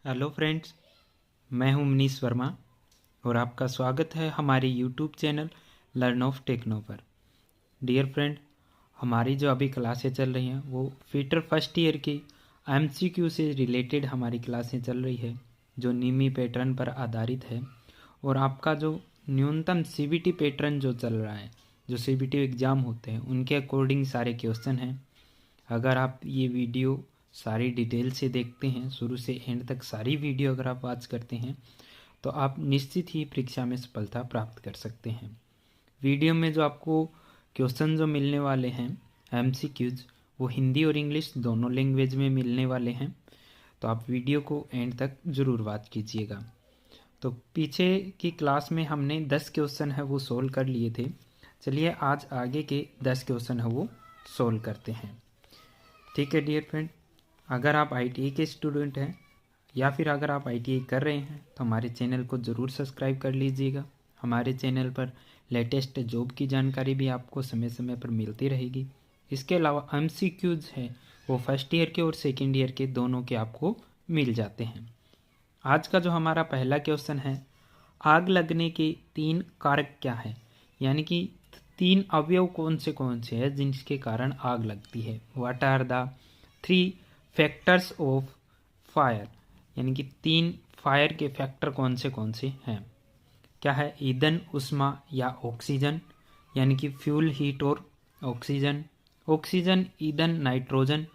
Hello friends, मैं हूं मनीष वर्मा और आपका स्वागत है हमारे YouTube channel learn of techno पर। डियर फ्रेंड, हमारी जो अभी क्लासें चल रही हैं वो फीटर फर्स्ट ईयर की एमसीक्यू से रिलेटेड हमारी क्लासें चल रही है, जो नीमी पैटर्न पर आधारित है। और आपका जो न्यूनतम सीबीटी पैटर्न जो चल रहा है, जो सीबीटी एग्ज़ाम होते हैं उनके अकॉर्डिंग सारे क्वेश्चन हैं। अगर आप ये वीडियो सारी डिटेल से देखते हैं, शुरू से एंड तक सारी वीडियो अगर आप वॉच करते हैं, तो आप निश्चित ही परीक्षा में सफलता प्राप्त कर सकते हैं। वीडियो में जो आपको क्वेश्चन जो मिलने वाले हैं एमसीक्यूज, वो हिंदी और इंग्लिश दोनों लैंग्वेज में मिलने वाले हैं, तो आप वीडियो को एंड तक ज़रूर वॉच कीजिएगा। तो पीछे की क्लास में हमने 10 क्वेश्चन है वो सोल्व कर लिए थे। चलिए आज आगे के 10 क्वेश्चन है वो सोल्व करते हैं। ठीक है डियर फ्रेंड, अगर आप आईटीआई के स्टूडेंट हैं या फिर अगर आप आईटीआई कर रहे हैं तो हमारे चैनल को ज़रूर सब्सक्राइब कर लीजिएगा। हमारे चैनल पर लेटेस्ट जॉब की जानकारी भी आपको समय समय पर मिलती रहेगी। इसके अलावा एमसीक्यूज है वो फर्स्ट ईयर के और सेकेंड ईयर के दोनों के आपको मिल जाते हैं। आज का जो हमारा पहला क्वेश्चन है, आग लगने के 3 कारक क्या है, यानी कि 3 अवयव कौन से हैं जिनके कारण आग लगती है। What are the 3 factors of fire, यानी कि 3 फायर के फैक्टर कौन से हैं। क्या है, ईंधन, उष्मा या ऑक्सीजन, यानी कि फ्यूल, हीट और ऑक्सीजन। ऑक्सीजन, ईंधन, नाइट्रोजन।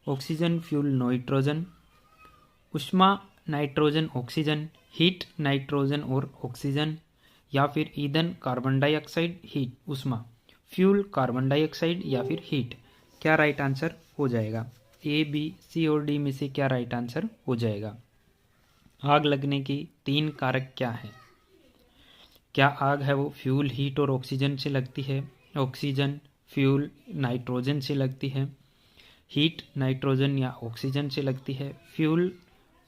Oxygen, fuel, nitrogen. उष्मा, नाइट्रोजन, ऑक्सीजन। हीट, नाइट्रोजन और ऑक्सीजन। या फिर ईंधन, कार्बन डाइऑक्साइड, हीट, उष्मा। फ्यूल, कार्बन डाइऑक्साइड या फिर हीट। क्या राइट आंसर हो जाएगा? ए, बी, सी और डी में से क्या राइट आंसर हो जाएगा? आग लगने की 3 कारक क्या है? क्या आग है वो फ्यूल, हीट और ऑक्सीजन से लगती है? ऑक्सीजन, फ्यूल, नाइट्रोजन से लगती है। हीट, नाइट्रोजन या ऑक्सीजन से लगती है। फ्यूल,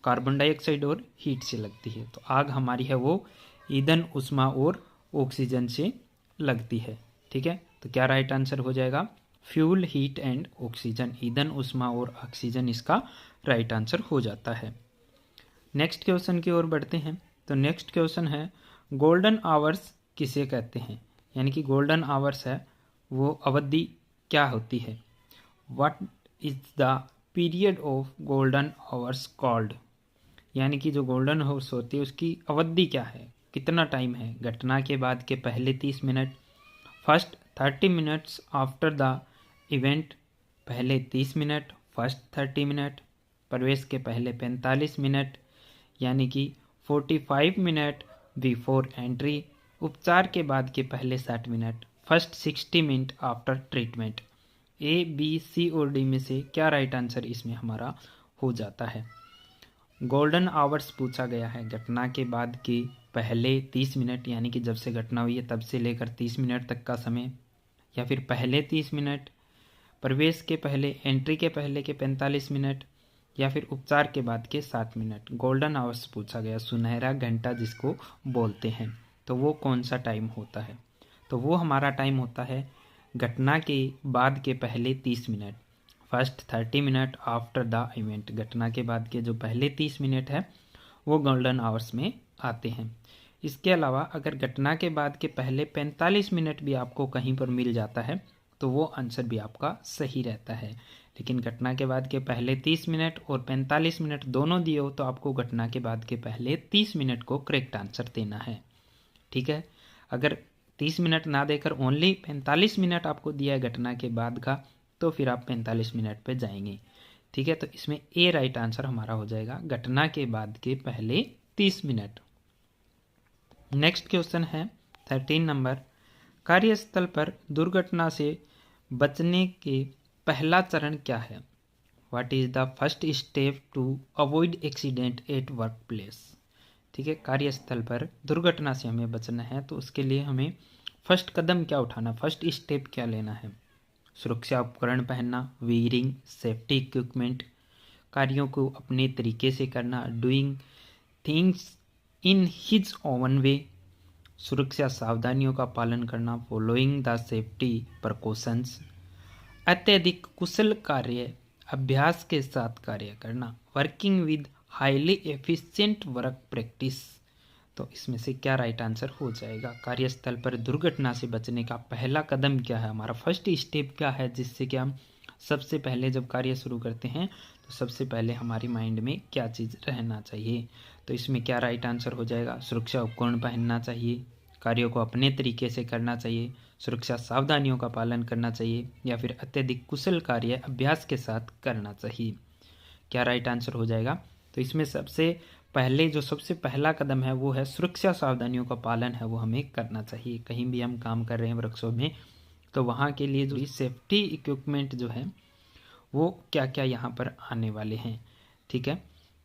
कार्बन डाइऑक्साइड और हीट से लगती है। तो आग हमारी है वो ईंधन, उष्मा और ऑक्सीजन से लगती है। ठीक है, तो क्या राइट आंसर हो जाएगा? Fuel, heat and oxygen. ईंधन, उष्मा और ऑक्सीजन इसका राइट आंसर हो जाता है। नेक्स्ट क्वेश्चन की ओर बढ़ते हैं। तो नेक्स्ट क्वेश्चन है, गोल्डन आवर्स किसे कहते हैं, यानी कि गोल्डन आवर्स है वो अवधि क्या होती है। What is the period of golden hours called, यानी कि जो गोल्डन हावर्स होती है उसकी अवधि क्या है, कितना टाइम है। घटना के बाद के पहले 30 minute, first 30 minutes after the event, पहले 30 मिनट, फर्स्ट 30 मिनट, प्रवेश के पहले 45 मिनट, यानी कि 45 मिनट बिफोर एंट्री, उपचार के बाद के पहले 60 minute, first 60 minute after treatment. A, B, C और डी में से क्या राइट आंसर इसमें हमारा हो जाता है? गोल्डन आवर्स पूछा गया है घटना के बाद के पहले 30 मिनट, यानी कि जब से घटना हुई है तब से लेकर 30 मिनट तक का समय, या फिर पहले 30 मिनट, प्रवेश के पहले, एंट्री के पहले के 45 मिनट, या फिर उपचार के बाद के 60 मिनट। गोल्डन आवर्स पूछा गया, सुनहरा घंटा जिसको बोलते हैं, तो वो कौन सा टाइम होता है? तो वो हमारा टाइम होता है घटना के बाद के पहले 30 minute, first 30 minute after the event. घटना के बाद के जो पहले 30 मिनट है वो गोल्डन आवर्स में आते हैं। इसके अलावा अगर घटना के बाद के पहले 45 मिनट भी आपको कहीं पर मिल जाता है तो वो आंसर भी आपका सही रहता है। लेकिन घटना के बाद के पहले 30 मिनट और 45 मिनट दोनों दिए हो तो आपको घटना के बाद के पहले 30 मिनट को करेक्ट आंसर देना है। ठीक है, अगर 30 मिनट ना देकर ओनली 45 मिनट आपको दिया है घटना के बाद का, तो फिर आप 45 मिनट पे जाएंगे। ठीक है, तो इसमें ए राइट आंसर हमारा हो जाएगा, घटना के बाद के पहले 30 मिनट। नेक्स्ट क्वेश्चन है 13 नंबर, कार्यस्थल पर दुर्घटना से बचने के पहला चरण क्या है। What is the first step to avoid accident at workplace. ठीक है, कार्यस्थल पर दुर्घटना से हमें बचना है तो उसके लिए हमें फर्स्ट कदम क्या उठाना, फर्स्ट स्टेप क्या लेना है। सुरक्षा उपकरण पहनना, वीयरिंग सेफ्टी इक्विपमेंट, कार्यों को अपने तरीके से करना, doing things in his own way, सुरक्षा सावधानियों का पालन करना, फॉलोइंग द सेफ्टी प्रिकॉशंस, अत्यधिक कुशल कार्य, अभ्यास के साथ कार्य करना, working with highly efficient work practice. तो इसमें से क्या राइट आंसर हो जाएगा? कार्यस्थल पर दुर्घटना से बचने का पहला कदम क्या है, हमारा फर्स्ट स्टेप क्या है, जिससे कि हम सबसे पहले जब कार्य शुरू करते हैं तो सबसे पहले हमारी माइंड में क्या चीज़ रहना चाहिए? तो इसमें क्या राइट आंसर हो जाएगा? सुरक्षा उपकरण पहनना चाहिए, कार्यों को अपने तरीके से करना चाहिए, सुरक्षा सावधानियों का पालन करना चाहिए, या फिर अत्यधिक कुशल कार्य अभ्यास के साथ करना चाहिए। क्या राइट आंसर हो जाएगा? तो इसमें सबसे पहले जो सबसे पहला कदम है वो है सुरक्षा सावधानियों का पालन है वो हमें करना चाहिए। कहीं भी हम काम कर रहे हैं वर्कशॉप में तो वहाँ के लिए जो सेफ्टी इक्विपमेंट जो है वो क्या क्या यहाँ पर आने वाले हैं, ठीक है।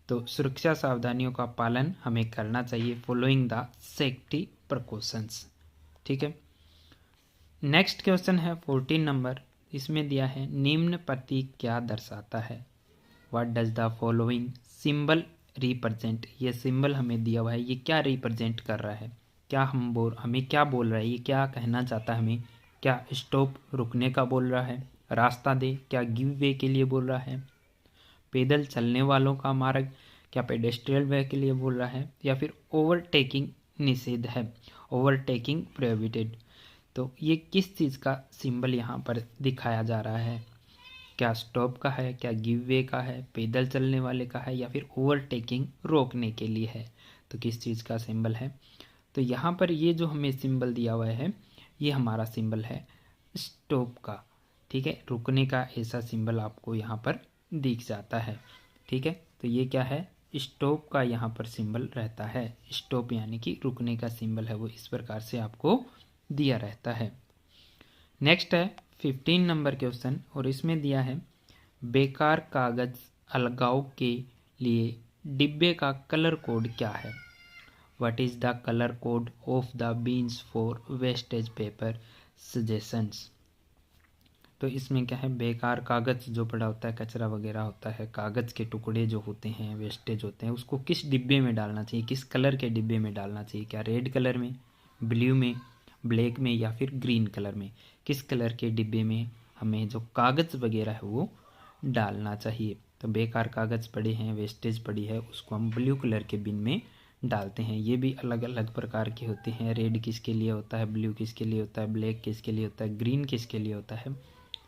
तो सुरक्षा सावधानियों का पालन हमें करना चाहिए, फॉलोइंग द सेफ्टी प्रिकॉशंस, ठीक है। नेक्स्ट क्वेश्चन है 14 नंबर। इसमें दिया है निम्न प्रतीक क्या दर्शाता है? What does the following symbol represent? ये सिंबल हमें दिया हुआ है, ये क्या रिप्रेजेंट कर रहा है? क्या हमें क्या बोल रहा है, ये क्या कहना चाहता है हमें? क्या स्टॉप रुकने का बोल रहा है, रास्ता दे, क्या गिव वे के लिए बोल रहा है, पैदल चलने वालों का मार्ग, क्या पेडेस्ट्रियल वे के लिए बोल रहा है, या फिर ओवरटेकिंग निषेध है, ओवरटेकिंग प्रोहिबिटेड? तो ये किस चीज़ का सिंबल यहाँ पर दिखाया जा रहा है? क्या स्टॉप का है, क्या गिव वे का है, पैदल चलने वाले का है, या फिर ओवरटेकिंग रोकने के लिए है? तो किस चीज़ का सिंबल है? तो यहाँ पर ये जो हमें सिंबल दिया हुआ है ये हमारा सिंबल है स्टॉप का, ठीक है। रुकने का ऐसा सिंबल आपको यहाँ पर दिख जाता है, ठीक है। तो ये क्या है? स्टॉप का यहाँ पर सिंबल रहता है। स्टॉप यानी कि रुकने का सिंबल है वो इस प्रकार से आपको दिया रहता है। नेक्स्ट है 15 नंबर क्वेश्चन और इसमें दिया है बेकार कागज अलगाव के लिए डिब्बे का कलर कोड क्या है? What is the colour code of the beans for wastage paper suggestions? तो इसमें क्या है, बेकार कागज़ जो पड़ा होता है, कचरा वगैरह होता है, कागज़ के टुकड़े जो होते हैं, वेस्टेज होते हैं, उसको किस डिब्बे में डालना चाहिए, किस कलर के डिब्बे में डालना चाहिए? क्या रेड कलर में, ब्लू में, ब्लैक में, या फिर ग्रीन कलर में? किस कलर के डिब्बे में हमें जो कागज़ वगैरह है वो डालना चाहिए? तो बेकार कागज़ पड़े हैं, वेस्टेज पड़ी है, उसको हम ब्लू कलर के बिन में डालते हैं। ये भी अलग अलग प्रकार के होते हैं, रेड किसके लिए होता है, ब्लू किसके लिए होता है, ब्लैक किसके लिए होता है, ग्रीन किसके लिए होता है।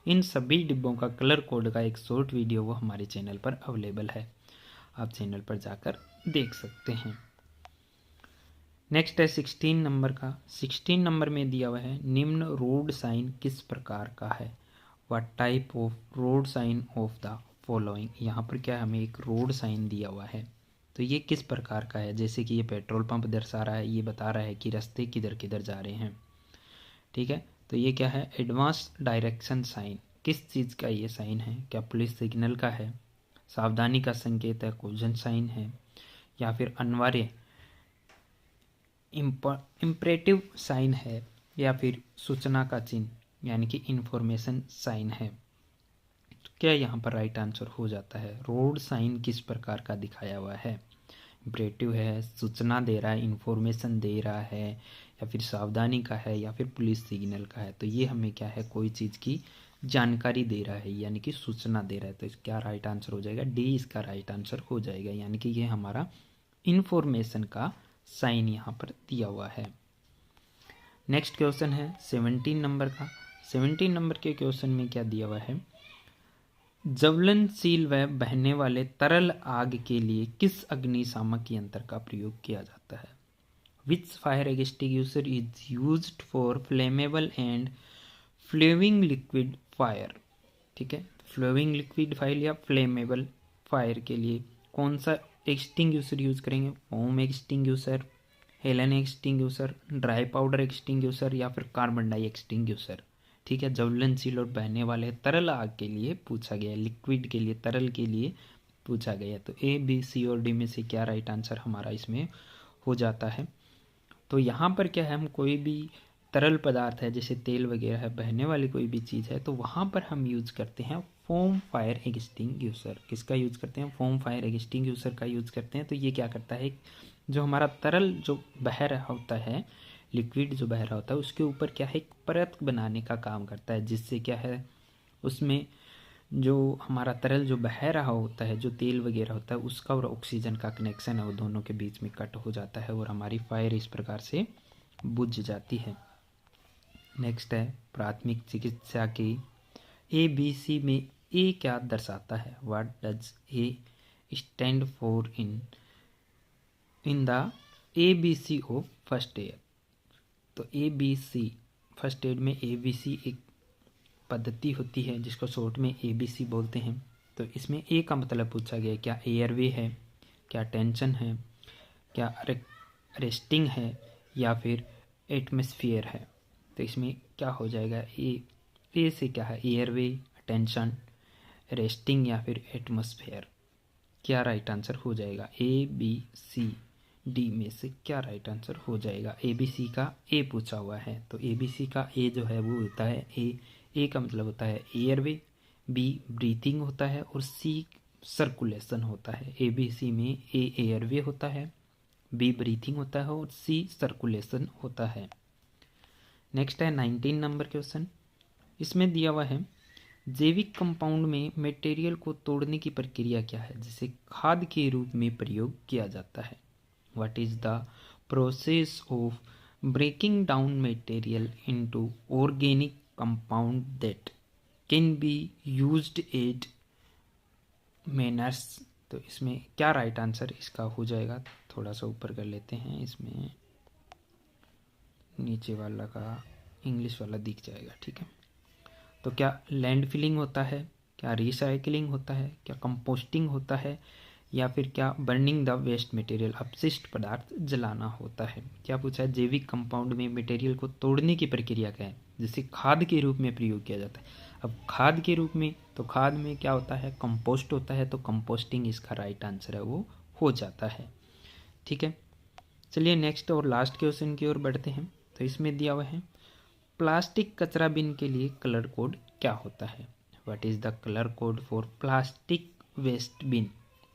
इन सभी डिब्बों का कलर कोड का एक शॉर्ट वीडियो वो हमारे चैनल पर अवेलेबल है, आप चैनल पर जाकर देख सकते हैं। नेक्स्ट है 16 नंबर का। 16 नंबर में दिया हुआ है निम्न रोड साइन किस प्रकार का है? What type of road sign of the following? यहाँ पर क्या हमें एक रोड साइन दिया हुआ है, तो ये किस प्रकार का है? जैसे कि ये पेट्रोल पंप दर्शा रहा है, ये बता रहा है कि रास्ते किधर किधर जा रहे हैं, ठीक है। तो ये क्या है? Advance direction sign. किस चीज़ का ये साइन है? क्या पुलिस सिग्नल का है, सावधानी का संकेत है, कॉजन साइन है, या फिर अनिवार्य इम्परेटिव साइन है, या फिर सूचना का चिन्ह यानी कि इंफॉर्मेशन साइन है? तो क्या यहाँ पर राइट आंसर हो जाता है? रोड साइन किस प्रकार का दिखाया हुआ है? इम्परेटिव है, सूचना दे रहा है, इंफॉर्मेशन दे रहा है, या फिर सावधानी का है, या फिर पुलिस सिग्नल का है? तो ये हमें क्या है, कोई चीज़ की जानकारी दे रहा है यानी कि सूचना दे रहा है। तो क्या राइट आंसर हो जाएगा? डी इसका राइट आंसर हो जाएगा, यानी कि ये हमारा इंफॉर्मेशन का साइन यहाँ पर दिया हुआ है। नेक्स्ट क्वेश्चन है 17 नंबर का। 17 नंबर के क्वेश्चन में क्या दिया हुआ है? ज्वलनशील व बहने वाले तरल आग के लिए किस अग्निशामक यंत्र का प्रयोग किया जाता है? Which fire extinguisher is used for flammable and flaming liquid fire? ठीक है, फ्लेमिंग लिक्विड फायर या फ्लेमेबल फायर के लिए कौन सा एक्सटिंग्विशर यूज करेंगे? Foam extinguisher, halon extinguisher, dry powder extinguisher, या फिर कार्बन डाई एक्सटिंग्विशर? ठीक है, ज्वलनशील और बहने वाले तरल आग के लिए पूछा गया, लिक्विड के लिए, तरल के लिए पूछा गया। तो ए, बी, सी और डी में से क्या राइट आंसर हमारा इसमें हो जाता है? तो यहाँ पर क्या है, हम कोई भी तरल पदार्थ है जैसे तेल वगैरह है, बहने वाली कोई भी चीज़ है, तो वहाँ पर हम यूज़ करते हैं फोम फायर एक्सटिंग्विशर। किसका यूज़ करते हैं? फोम फायर एक्सटिंग्विशर का यूज़ करते हैं। तो ये क्या करता है, जो हमारा तरल जो बह रहा होता है, लिक्विड जो बह रहा होता है, उसके ऊपर क्या है, एक परत बनाने का काम करता है, जिससे क्या है, उसमें जो हमारा तरल जो बह रहा होता है, जो तेल वगैरह होता है, उसका और ऑक्सीजन का कनेक्शन है वो दोनों के बीच में कट हो जाता है और हमारी फायर इस प्रकार से बुझ जाती है। नेक्स्ट है प्राथमिक चिकित्सा के ABC में ए क्या दर्शाता है? What does a stand for in the ABC of first aid? तो ABC फर्स्ट एड में ABC एक पद्धति होती है जिसको शॉर्ट में ABC बोलते हैं। तो इसमें ए का मतलब पूछा गया क्या एयरवे है, क्या टेंशन है, क्या रेस्टिंग है या फिर एटमॉस्फेयर है। तो इसमें क्या हो जाएगा? ए से क्या है? एयरवे, टेंशन, रेस्टिंग या फिर एटमॉस्फेयर। क्या राइट आंसर हो जाएगा? ABCD में से क्या राइट आंसर हो जाएगा? ABC का ए पूछा हुआ है तो ABC का ए जो है वो होता है ए का मतलब होता है एयरवे, B ब्रीथिंग होता है और C सर्कुलेशन होता है। ABC में ए एयरवे होता है, B ब्रीथिंग होता है और C सर्कुलेशन होता है। नेक्स्ट है 19 नंबर क्वेश्चन। इसमें दिया हुआ है जैविक कंपाउंड में मटेरियल को तोड़ने की प्रक्रिया क्या है जिसे खाद के रूप में प्रयोग किया जाता है? What is the process of breaking down material into organic compound that can be used as manures? तो इसमें क्या राइट आंसर इसका हो जाएगा? थोड़ा सा ऊपर कर लेते हैं, इसमें नीचे वाला का इंग्लिश वाला दिख जाएगा, ठीक है। तो क्या लैंड फिलिंग होता है, क्या रिसाइकलिंग होता है, क्या कंपोस्टिंग होता है या फिर क्या बर्निंग द वेस्ट मटेरियल, अपशिष्ट पदार्थ जलाना होता है? क्या पूछा है? जैविक कंपाउंड में मटेरियल को तोड़ने की प्रक्रिया क्या है जिसे खाद के रूप में प्रयोग किया जाता है? अब खाद के रूप में तो खाद में क्या होता है? कंपोस्ट होता है, तो कंपोस्टिंग इसका राइट आंसर है वो हो जाता है, ठीक है। चलिए नेक्स्ट और लास्ट क्वेश्चन की ओर बढ़ते हैं। तो इसमें दिया हुआ है प्लास्टिक कचरा बिन के लिए कलर कोड क्या होता है? What is the colour code for plastic waste bin?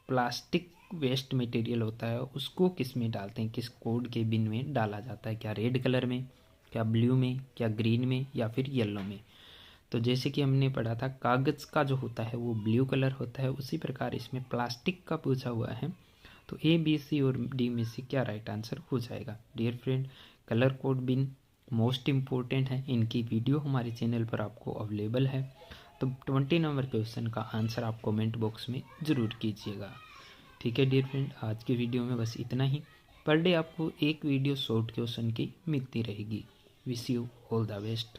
Plastic waste material होता है उसको किस में डालते हैं, किस कोड के बिन में डाला जाता है? क्या रेड कलर में, क्या ब्लू में, क्या ग्रीन में या फिर येलो में? तो जैसे कि हमने पढ़ा था कागज़ का जो होता है वो ब्लू कलर होता है, उसी प्रकार इसमें प्लास्टिक का पूछा हुआ है तो ABC और D में से क्या राइट आंसर हो जाएगा? डियर फ्रेंड, कलर कोड बिन मोस्ट इम्पोर्टेंट है, इनकी वीडियो हमारे चैनल पर आपको अवेलेबल है। तो 20 नंबर क्वेश्चन का आंसर आप कमेंट बॉक्स में ज़रूर कीजिएगा, ठीक है डियर फ्रेंड। आज के वीडियो में बस इतना ही। पर डे आपको एक वीडियो शॉर्ट क्वेश्चन की मिलती रहेगी। Wish you all the best.